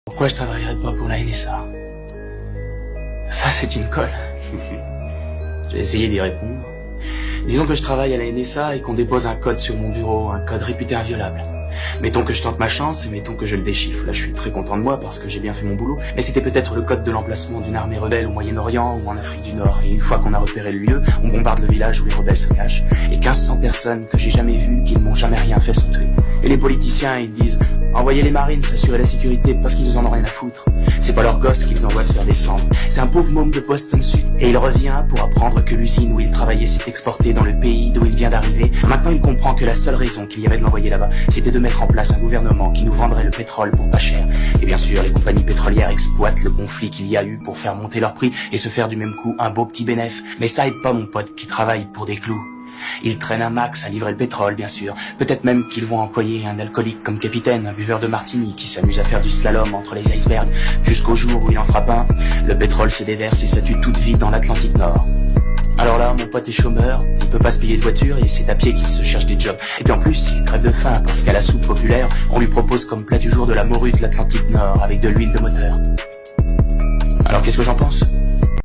Pourquoi je travaillerais pas pour la NSA? Ça, c'est une colle. J'ai essayé d'y répondre. Disons que je travaille à la NSA et qu'on dépose un code sur mon bureau, un code réputé inviolable. Mettons que je tente ma chance et mettons que je le déchiffre. Là, je suis très content de moi parce que j'ai bien fait mon boulot. Mais c'était peut-être le code de l'emplacement d'une armée rebelle au Moyen-Orient ou en Afrique du Nord. Et une fois qu'on a repéré le lieu, on bombarde le village où les rebelles se cachent. Et 1500 personnes que j'ai jamais vues, qui ne m'ont jamais rien fait, sont tuées. Et les politiciens, ils disent « Envoyez les marines s'assurer la sécurité parce qu'ils en ont rien à foutre. » C'est pas leurs gosses qu'ils envoient se faire descendre. C'est un pauvre môme de Boston Sud. Et il revient pour apprendre que l'usine où il travaillait s'est exportée dans le pays d'où il vient d'arriver. Maintenant, il comprend que la seule raison qu'il y avait de l'envoyer là-bas, c'était de mettre en place un gouvernement qui nous vendrait le pétrole pour pas cher. Et bien sûr, les compagnies pétrolières exploitent le conflit qu'il y a eu pour faire monter leur prix et se faire du même coup un beau petit bénéf. Mais ça aide pas mon pote qui travaille pour des clous. Ils traînent un max à livrer le pétrole, bien sûr. Peut-être même qu'ils vont employer un alcoolique comme capitaine, un buveur de martini qui s'amuse à faire du slalom entre les icebergs, jusqu'au jour où il en frappe un. Le pétrole se déverse et ça tue toute vie dans l'Atlantique Nord. Alors là, mon pote est chômeur, il peut pas se payer de voiture et c'est à pied qu'il se cherche des jobs. Et puis en plus, il crève de faim parce qu'à la soupe populaire, on lui propose comme plat du jour de la morue de l'Atlantique Nord avec de l'huile de moteur. Alors qu'est-ce que j'en pense ?